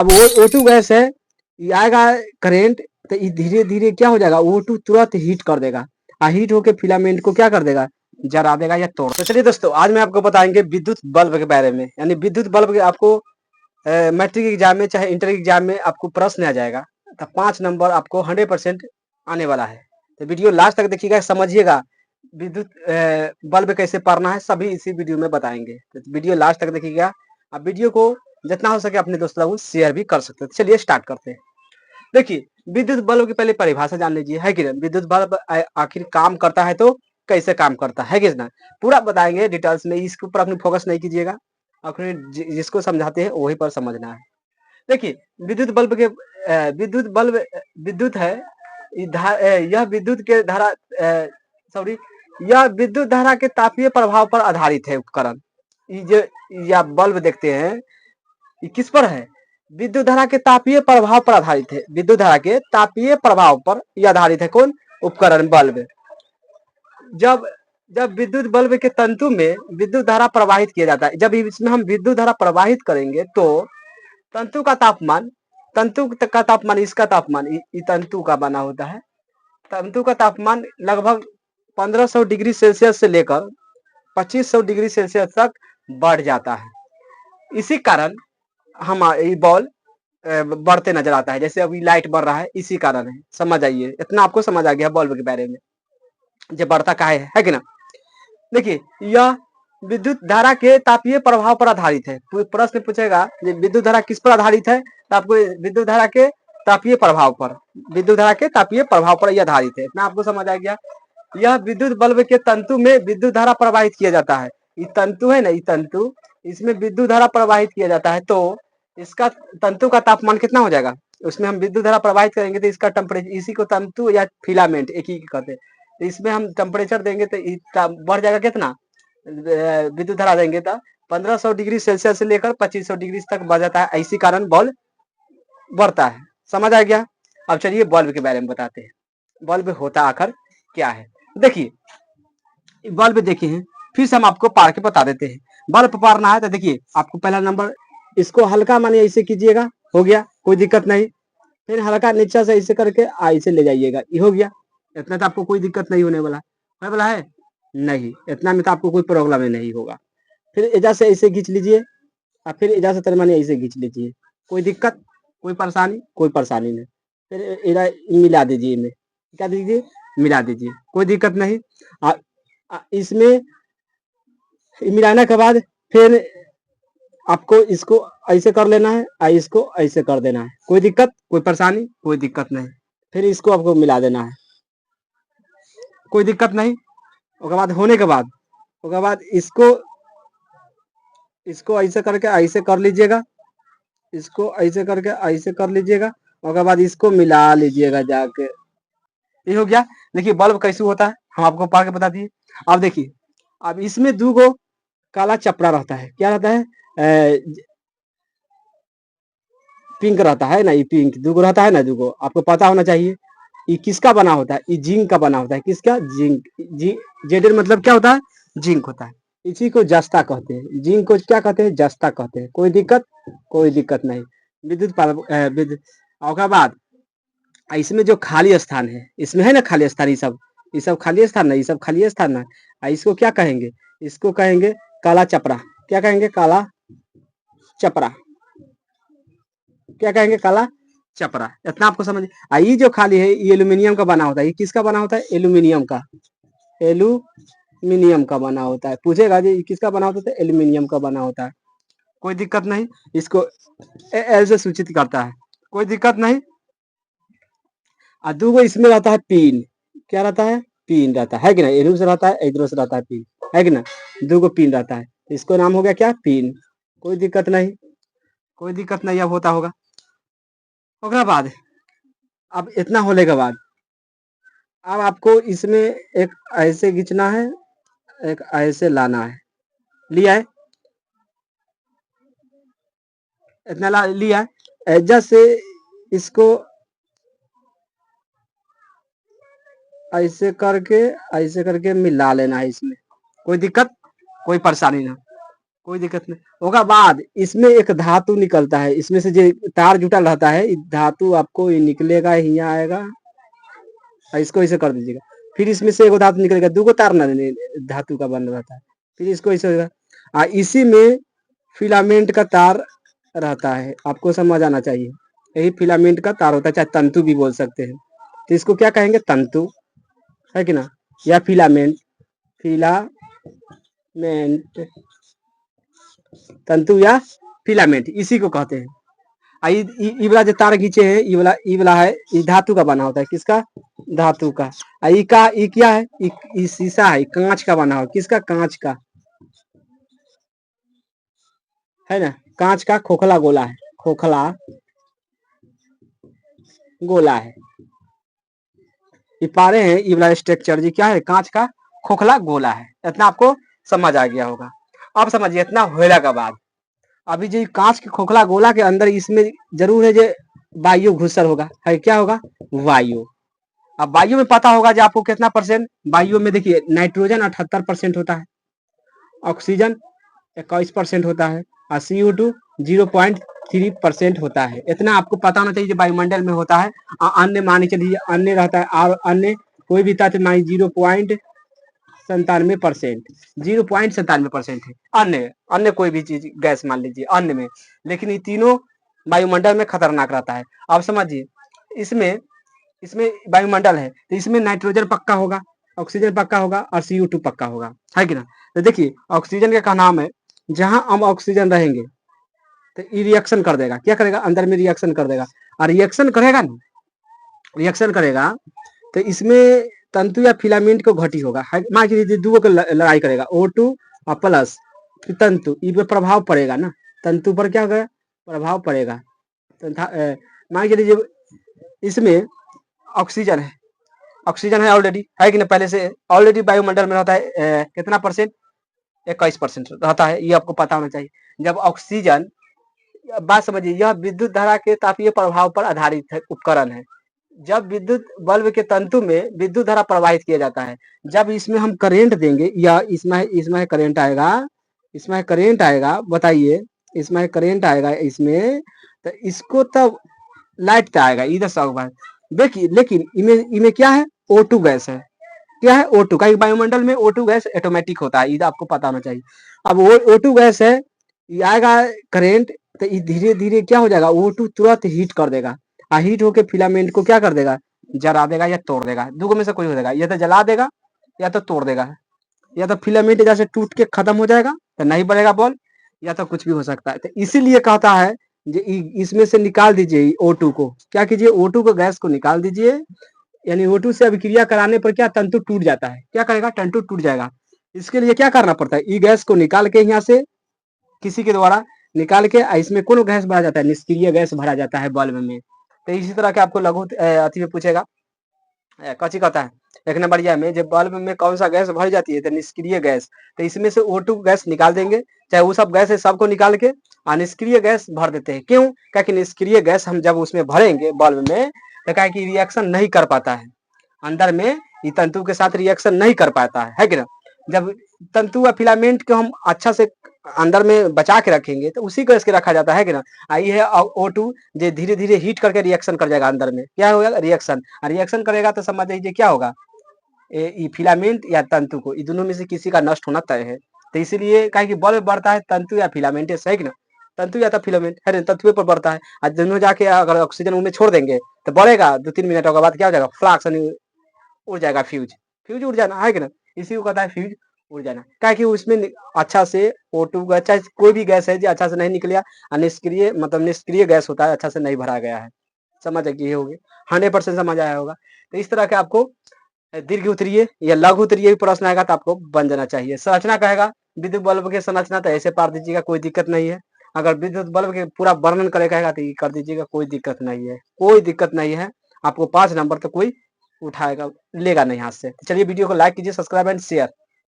अब वो O2 gas है, ये आएगा करेंट, तो ये धीरे धीरे क्या हो जाएगा, O2 तुरंत हीट कर देगा, हीट होके फिलामेंट को क्या कर देगा, जला देगा या तोड़। तो चलिए दोस्तों, आज मैं आपको बताएंगे विद्युत बल्ब के बारे में। यानी विद्युत बल्ब के आपको मैट्रिक एग्जाम में चाहे इंटर एग्जाम में आपको प्रश्न आ जाएगा, तो 5 नंबर आपको 100% आने वाला है। तो वीडियो लास्ट तक देखिएगा, समझिएगा विद्युत बल्ब कैसे पढ़ना है, सभी इसी वीडियो में बताएंगे। तो वीडियो लास्ट तक देखिएगा। अब वीडियो को जितना हो सके अपने दोस्तों को शेयर भी कर सकते हैं। चलिए स्टार्ट करते हैं। देखिए, विद्युत बल्ब की पहले परिभाषा जान लीजिए, है कि नहीं। विद्युत बल्ब आखिर काम करता है तो कैसे काम करता है कि ना, पूरा बताएंगे डिटेल्स में। इसके ऊपर अपनी फोकस नहीं कीजिएगा, अपने जिसको समझाते हैं वही पर समझना है। देखिए, विद्युत बल्ब के विद्युत बल्ब विद्युत है, यह विद्युत के धारा सॉरी यह विद्युत धारा के तापीय प्रभाव पर आधारित है उपकरण। ये जो यह बल्ब देखते हैं, ये किस पर है, विद्युत धारा के तापीय प्रभाव पर आधारित है। विद्युत धारा के तापीय प्रभाव पर यह आधारित है। कौन उपकरण, बल्ब। जब जब विद्युत बल्ब के तंतु में विद्युत धारा प्रवाहित किया जाता है, जब इसमें हम विद्युत धारा प्रवाहित करेंगे तो तंतु का तापमान, तंतु का तापमान, इसका तापमान, तंतु का बना होता है। तंतु का तापमान लगभग 1500 डिग्री सेल्सियस से लेकर 2500 डिग्री सेल्सियस तक बढ़ जाता है। इसी कारण हम ये बॉल बढ़ते नजर आता है। जैसे अभी लाइट बढ़ रहा है, इसी कारण है। समझ आइए, इतना आपको समझ आ गया बल्ब के बारे में, जो बढ़ता का है कि ना। देखिए, यह विद्युत धारा के तापीय प्रभाव पर आधारित है। प्रश्न पूछेगा विद्युत धारा किस पर आधारित है, तो आपको विद्युत धारा के तापीय प्रभाव पर, विद्युत धारा के तापीय प्रभाव पर यह आधारित है। इतना आपको समझ आ गया। यह विद्युत बल्ब के तंतु में विद्युत धारा प्रवाहित किया जाता है। ये तंतु है ना, ये तंतु, इसमें विद्युत धारा प्रवाहित किया जाता है, तो इसका तंतु का तापमान कितना हो जाएगा, उसमें हम विद्युत धारा प्रवाहित करेंगे तो इसका टेम्परेचर, इसी को तंतु या फिलामेंट एक ही कहते हैं, तो इसमें हम टेम्परेचर देंगे तो बढ़ जाएगा कितना, विद्युत धारा देंगे तो 1500 डिग्री सेल्सियस से लेकर 2500 डिग्री तक बढ़ जाता है। इसी कारण बल्ब बढ़ता है। समझ आ गया। अब चलिए बल्ब के बारे में बताते हैं, बल्ब होता आखिर क्या है। देखिए, बल्ब देखे हैं, फिर से हम आपको पढ़ के बता देते हैं। बल्ब पढ़ना है तो देखिए, आपको पहला नंबर, इसको हल्का मानिए ऐसे कीजिएगा, हो गया, कोई दिक्कत नहीं। फिर हल्का नीचे से ऐसे करके ऐसे ले जाइएगा, ये हो गया। इतना तो आपको कोई दिक्कत नहीं होने वाला है नहीं, इतना में तो आपको कोई प्रॉब्लम ही नहीं होगा। फिर एजा से ऐसे खींच लीजिए, और फिर एजा से तरमानी ऐसे खींच लीजिए, कोई दिक्कत, कोई परेशानी नहीं। फिर एरा मिला दीजिए, इनमें क्या दीजिए, मिला दीजिए, कोई दिक्कत नहीं। इसमें मिलाने के बाद फिर आपको इसको ऐसे कर लेना है और इसको ऐसे कर देना है, कोई दिक्कत, कोई दिक्कत नहीं। फिर इसको आपको मिला देना है, कोई दिक्कत नहीं। उसके बाद होने के बाद, उसके बाद इसको ऐसे करके ऐसे कर लीजिएगा, इसको ऐसे करके ऐसे कर लीजिएगा। उसके बाद इसको मिला लीजिएगा जाके, ये हो गया। देखिए बल्ब कैसे होता है, हम आपको पढ़ के बता दिए। अब देखिए, अब इसमें दो गो काला चपड़ा रहता है, क्या रहता है, पिंक रहता है ना, ये पिंक दूगो रहता है ना, दूगो आपको पता होना चाहिए। ये किसका बना होता है, ये जिंक का बना होता है। किसका, जिंक। जेड मतलब क्या होता है, जिंक होता है। इसी को जस्ता कहते हैं, जिंक को क्या कहते हैं, जस्ता कहते हैं। कोई दिक्कत नहीं। विद्युत और बाद इसमें जो खाली स्थान है, इसमें है ना खाली स्थान, ये सब खाली स्थान ना, ये सब खाली स्थान ना, इसको क्या कहेंगे, इसको कहेंगे काला चपड़ा। क्या कहेंगे, काला चपड़ा। क्या कहेंगे, काला चपड़ा। इतना आपको समझ। ये जो खाली है, ये एल्यूमिनियम का बना होता है। ये किसका बना होता है, एल्यूमिनियम का, एल्यूमिनियम का बना होता है। पूछेगा जी किसका बना होता है, एल्यूमिनियम का बना होता है, कोई दिक्कत नहीं। इसको एल से सूचित करता है, कोई दिक्कत नहीं। और दूगो इसमें रहता है पिन, क्या रहता है, पिन रहता है कि ना, इधर से रहता है, इधर से रहता है पिन, है कि ना, दूगो पिन रहता है। इसको नाम हो गया क्या, पिन। कोई दिक्कत नहीं, अब होता होगा। उसके बाद, अब इतना होने के बाद, अब आपको इसमें एक ऐसे खींचना है, एक ऐसे लाना है, लिया है, इतना लिया है। एडजस्ट से इसको ऐसे करके मिला लेना है इसमें, कोई दिक्कत, कोई परेशानी ना। कोई दिक्कत नहीं होगा। बाद इसमें एक धातु निकलता है, इसमें से जो तार जुटल रहता है, धातु आपको ये निकलेगा, यहाँ आएगा, इसको इसे कर दीजिएगा। फिर इसमें से एगो धातु निकलेगा, दूगो तार ना धातु का बन रहता है, फिर इसको इसे होगा। इसी में फिलामेंट का तार रहता है, आपको समझ आना चाहिए। यही फिलामेंट का तार होता है, चाहे तंतु भी बोल सकते हैं। तो इसको क्या कहेंगे? तंतु, है कि ना, या फिलामेंट। फिलामेंट, तंतु या फिलामेंट, इसी को कहते हैं। ई वाला जो तार खींचे हैं, ई वाला है, ये धातु का बना होता है। किसका? धातु का। ई का, ई क्या है? ई शीशा है, कांच का बना हो। किसका? कांच का, है ना, कांच का खोखला गोला है, खोखला गोला है। ये पारे हैं, ये वाला स्ट्रक्चर जी क्या है? कांच का खोखला गोला है। इतना आपको समझ आ गया होगा। अब समझिए इतना होला के बाद, अभी जो कांच के खोखला गोला के अंदर इसमें जरूर है जो वायु घुसर होगा, है क्या होगा? वायु। अब वायु में पता होगा जो आपको कितना परसेंट, वायु में देखिए नाइट्रोजन 78% होता है, ऑक्सीजन 21% होता है, और CO2 0.3% होता है। इतना आपको पता होना चाहिए जो वायुमंडल में होता है। अन्य मान चलिए अन्य रहता है, और अन्य कोई भी तत्व मान 0.97%, 0.97% है अन्य, अन्य कोई भी चीज गैस मान लीजिए अन्य में। लेकिन ये तीनों वायुमंडल में खतरनाक रहता है। आप समझिए, इसमें इसमें वायुमंडल है तो इसमें नाइट्रोजन पक्का होगा, ऑक्सीजन पक्का होगा, और CO2 पक्का होगा, है कि ना। तो देखिए ऑक्सीजन का नाम है, जहां हम ऑक्सीजन रहेंगे तो ये रिएक्शन कर देगा। क्या करेगा? अंदर में रिएक्शन कर देगा, और रिएक्शन करेगा ना, रिएक्शन करेगा तो इसमें तंतु या फिलामेंट को घटी होगा। मान लीजिए दो को लड़ाई करेगा, O2 और प्लस तंतु, इस पर प्रभाव पड़ेगा ना, तंतु पर क्या होगा? प्रभाव पड़ेगा। मान लीजिए इसमें ऑक्सीजन है, ऑक्सीजन है ऑलरेडी, है कि ना, पहले से ऑलरेडी वायुमंडल में रहता है कितना परसेंट? 21% रहता है। ये आपको पता होना चाहिए। जब ऑक्सीजन, बात समझिए, यह विद्युत धारा के तापीय प्रभाव पर आधारित है उपकरण है। जब विद्युत बल्ब के तंतु में विद्युत धारा प्रवाहित किया जाता है, जब इसमें हम करंट देंगे, या इसमें करंट आएगा, इसमें करंट आएगा, बताइए, इसमें करंट आएगा इसमें, तो इसको तब लाइट आएगा इधर से। देखिए लेकिन इनमें क्या है? O2 गैस है। क्या है? O2 का। वायुमंडल में O2 गैस ऑटोमेटिक होता है, इधर आपको पता होना चाहिए। अब वो O2 गैस है, ये आएगा करेंट, तो ये धीरे धीरे क्या हो जाएगा? O2 तुरंत हीट कर देगा, और हीट होके फिलामेंट को क्या कर देगा? जला देगा या तोड़ देगा। दो में से कोई हो जाएगा, या तो जला देगा या तो तोड़ देगा, या तो फिलामेंट जैसे टूट के खत्म हो जाएगा तो नहीं बढ़ेगा बॉल, या तो कुछ भी हो सकता है। तो इसीलिए कहता है इसमें से निकाल दीजिए O2 को। क्या कीजिए? O2 को, गैस को निकाल दीजिए, यानी O2 से अभिक्रिया कराने पर क्या तंतु टूट जाता है। क्या करेगा? तंतु टूट जाएगा। इसके लिए क्या करना पड़ता है? ई गैस को निकाल के यहाँ से किसी के द्वारा निकाल के इसमें कौन गैस भरा जाता है? निष्क्रिय गैस भरा जाता है बल्ब में। तो इसी तरह के आपको लघु अति में पूछेगा, कची कहता है एक नंबरिया में, जब बल्ब में कौन सा गैस भर जाती है? तो निष्क्रिय गैस। तो इसमें से O2 गैस निकाल देंगे, चाहे वो सब गैस है सबको निकाल के निष्क्रिय गैस भर देते हैं। क्यों? क्या कि निष्क्रिय गैस हम जब उसमें भरेंगे बल्ब में, तो क्या कि रिएक्शन नहीं कर पाता है अंदर में, ये तंतु के साथ रिएक्शन नहीं कर पाता है कि ना। जब तंतु या फिलामेंट को हम अच्छा से अंदर में बचा के रखेंगे तो उसी को इसके रखा जाता है कि ना। आई है O2 जो धीरे धीरे हीट करके रिएक्शन कर जाएगा अंदर में। क्या होगा? रिएक्शन। रिएक्शन करेगा तो समझ लीजिए क्या होगा? ये फिलामेंट या तंतु को, ये दोनों में से किसी का नष्ट होना तय है। तो इसीलिए कहा कि बल्ब बढ़ता है तंतु या फिलामेंट से, है कि ना। तंतु या तो फिलामेंट है, तंतु पर बढ़ता है। आज दोनों जाके अगर ऑक्सीजन उनमें छोड़ देंगे तो बढ़ेगा, 2-3 मिनटों के बाद क्या हो जाएगा? फ्लाक्स उड़ जाएगा, फ्यूज, फ्यूज उड़ जाना, है कि ना। इसी को कहता है फ्यूज उड़ जाना। क्या कि उसमें अच्छा से O2 का, चाहे कोई भी गैस है जो अच्छा से नहीं निकलिया, निष्क्रिय मतलब निष्क्रिय गैस होता है, अच्छा से नहीं भरा गया है। समझ गए होगी, 100% समझ आया होगा। तो इस तरह के आपको दीर्घ उत्तरीय या लघु उत्तरीय भी प्रश्न आएगा तो आपको बन जाना चाहिए। संरचना कहेगा विद्युत बल्ब की संरचना, तो ऐसे पार दीजिएगा, कोई दिक्कत नहीं है। अगर विद्युत बल्ब के पूरा वर्णन करेगा तो ये कर दीजिएगा, कोई दिक्कत नहीं है, कोई दिक्कत नहीं है। आपको 5 नंबर तो कोई उठाएगा, लेगा नहीं हाथ से। चलिए वीडियो को लाइक कीजिए, सब्सक्राइब एंड शेयर।